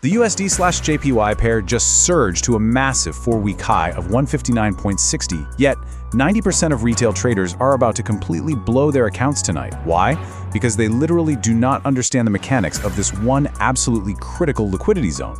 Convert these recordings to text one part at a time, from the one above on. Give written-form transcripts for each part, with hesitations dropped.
The USD/JPY pair just surged to a massive 4-week high of 159.60, yet 90% of retail traders are about to completely blow their accounts tonight. Why? Because they literally do not understand the mechanics of this one absolutely critical liquidity zone.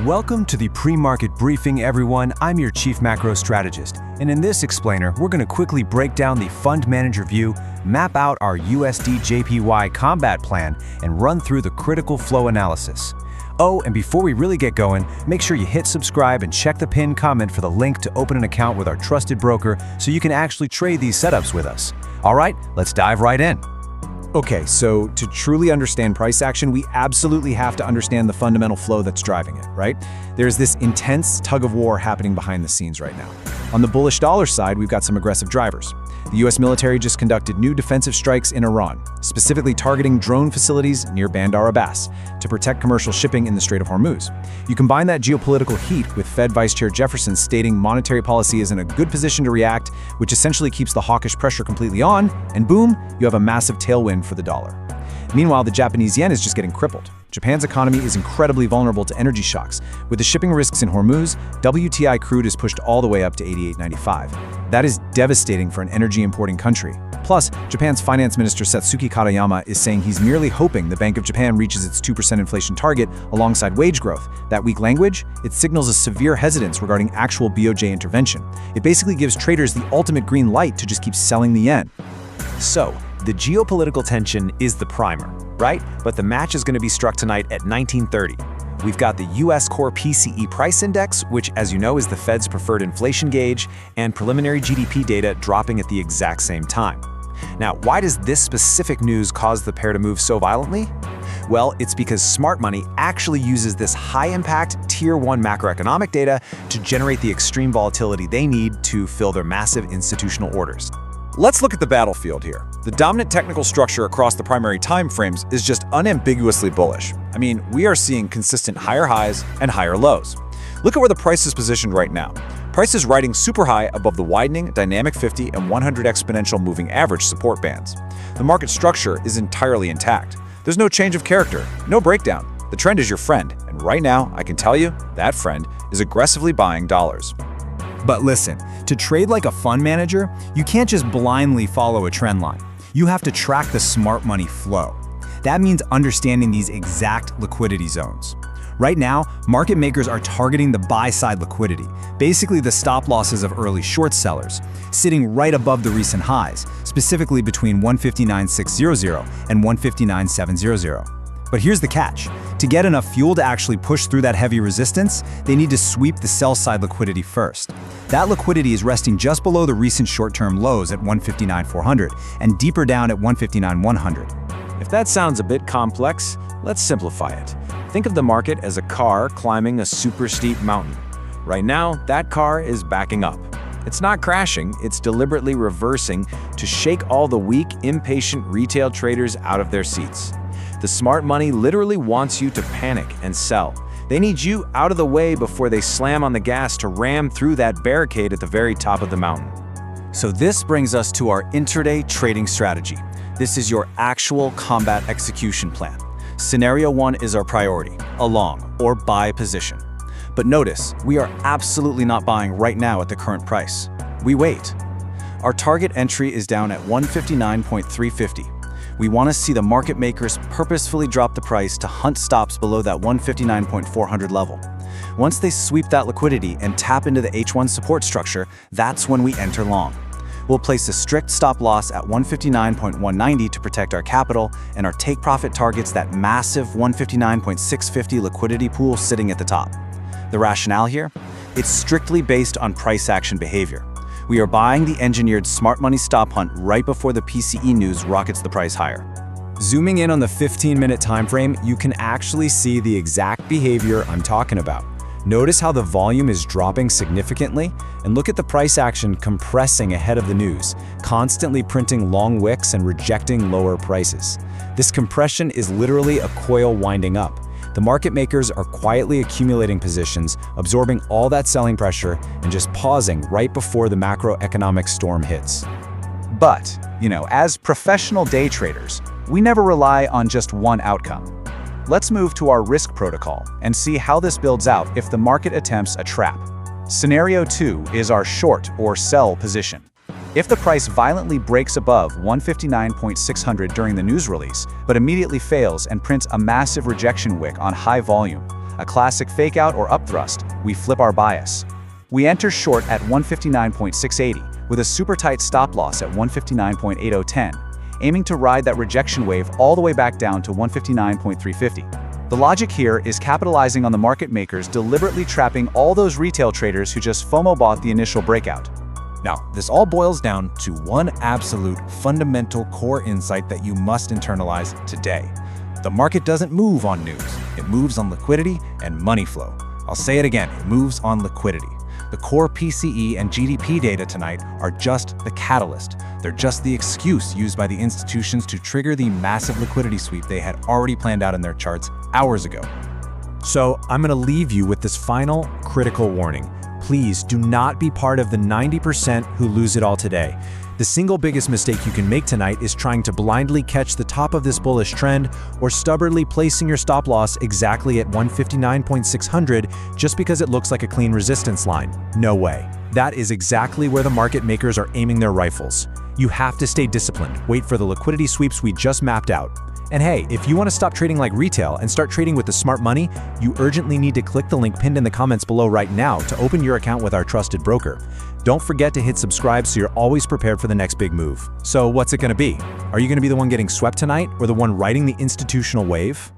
Welcome to the pre-market briefing, everyone. I'm your chief macro strategist, and in this explainer, we're going to quickly break down the fund manager view, map out our USDJPY combat plan, and run through the critical flow analysis. Oh, and before we really get going, make sure you hit subscribe and check the pinned comment for the link to open an account with our trusted broker so you can actually trade these setups with us. All right, let's dive right in. Okay, so to truly understand price action, we absolutely have to understand the fundamental flow that's driving it, right? There's this intense tug of war happening behind the scenes right now. On the bullish dollar side, we've got some aggressive drivers. The US military just conducted new defensive strikes in Iran, specifically targeting drone facilities near Bandar Abbas to protect commercial shipping in the Strait of Hormuz. You combine that geopolitical heat with Fed Vice Chair Jefferson stating monetary policy is in a good position to react, which essentially keeps the hawkish pressure completely on, and boom, you have a massive tailwind for the dollar. Meanwhile, the Japanese yen is just getting crippled. Japan's economy is incredibly vulnerable to energy shocks. With the shipping risks in Hormuz, WTI crude is pushed all the way up to $88.95. That is devastating for an energy importing country. Plus, Japan's finance minister Satsuki Katayama is saying he's merely hoping the Bank of Japan reaches its 2% inflation target alongside wage growth. That weak language, it signals a severe hesitance regarding actual BOJ intervention. It basically gives traders the ultimate green light to just keep selling the yen. So, the geopolitical tension is the primer, right? But the match is going to be struck tonight at 1930. We've got the US Core PCE Price Index, which, as you know, is the Fed's preferred inflation gauge, and preliminary GDP data dropping at the exact same time. Now, why does this specific news cause the pair to move so violently? Well, it's because smart money actually uses this high-impact Tier 1 macroeconomic data to generate the extreme volatility they need to fill their massive institutional orders. Let's look at the battlefield here. The dominant technical structure across the primary time frames is just unambiguously bullish. I mean, we are seeing consistent higher highs and higher lows. Look at where the price is positioned right now. Price is riding super high above the widening dynamic 50 and 100 exponential moving average support bands. The market structure is entirely intact. There's no change of character, no breakdown. The trend is your friend, and right now, I can tell you, that friend is aggressively buying dollars. But listen, to trade like a fund manager, you can't just blindly follow a trend line. You have to track the smart money flow. That means understanding these exact liquidity zones. Right now, market makers are targeting the buy-side liquidity, basically the stop losses of early short sellers, sitting right above the recent highs, specifically between 159.600 and 159.700. But here's the catch. To get enough fuel to actually push through that heavy resistance, they need to sweep the sell-side liquidity first. That liquidity is resting just below the recent short-term lows at 159.400 and deeper down at 159.100. If that sounds a bit complex, let's simplify it. Think of the market as a car climbing a super steep mountain. Right now, that car is backing up. It's not crashing, it's deliberately reversing to shake all the weak, impatient retail traders out of their seats. The smart money literally wants you to panic and sell. They need you out of the way before they slam on the gas to ram through that barricade at the very top of the mountain. So this brings us to our intraday trading strategy. This is your actual combat execution plan. Scenario 1 is our priority, a long or buy position. But notice, we are absolutely not buying right now at the current price. We wait. Our target entry is down at 159.350. We want to see the market makers purposefully drop the price to hunt stops below that 159.400 level. Once they sweep that liquidity and tap into the H1 support structure, that's when we enter long. We'll place a strict stop loss at 159.190 to protect our capital, and our take profit targets that massive 159.650 liquidity pool sitting at the top. The rationale here? It's strictly based on price action behavior. We are buying the engineered smart money stop hunt right before the PCE news rockets the price higher. Zooming in on the 15-minute time frame, you can actually see the exact behavior I'm talking about. Notice how the volume is dropping significantly, and look at the price action compressing ahead of the news, constantly printing long wicks and rejecting lower prices. This compression is literally a coil winding up. The market makers are quietly accumulating positions, absorbing all that selling pressure, and just pausing right before the macroeconomic storm hits. But, as professional day traders, we never rely on just one outcome. Let's move to our risk protocol and see how this builds out if the market attempts a trap. Scenario 2 is our short or sell position. If the price violently breaks above 159.600 during the news release, but immediately fails and prints a massive rejection wick on high volume, a classic fakeout or upthrust, we flip our bias. We enter short at 159.680 with a super tight stop loss at 159.8010, aiming to ride that rejection wave all the way back down to 159.350. The logic here is capitalizing on the market makers deliberately trapping all those retail traders who just FOMO bought the initial breakout. Now, this all boils down to one absolute fundamental core insight that you must internalize today. The market doesn't move on news. It moves on liquidity and money flow. I'll say it again, it moves on liquidity. The core PCE and GDP data tonight are just the catalyst. They're just the excuse used by the institutions to trigger the massive liquidity sweep they had already planned out in their charts hours ago. So I'm going to leave you with this final critical warning. Please do not be part of the 90% who lose it all today. The single biggest mistake you can make tonight is trying to blindly catch the top of this bullish trend or stubbornly placing your stop loss exactly at 159.600 just because it looks like a clean resistance line. No way. That is exactly where the market makers are aiming their rifles. You have to stay disciplined, wait for the liquidity sweeps we just mapped out. And hey, if you want to stop trading like retail and start trading with the smart money, you urgently need to click the link pinned in the comments below right now to open your account with our trusted broker. Don't forget to hit subscribe so you're always prepared for the next big move. So what's it going to be? Are you going to be the one getting swept tonight or the one riding the institutional wave?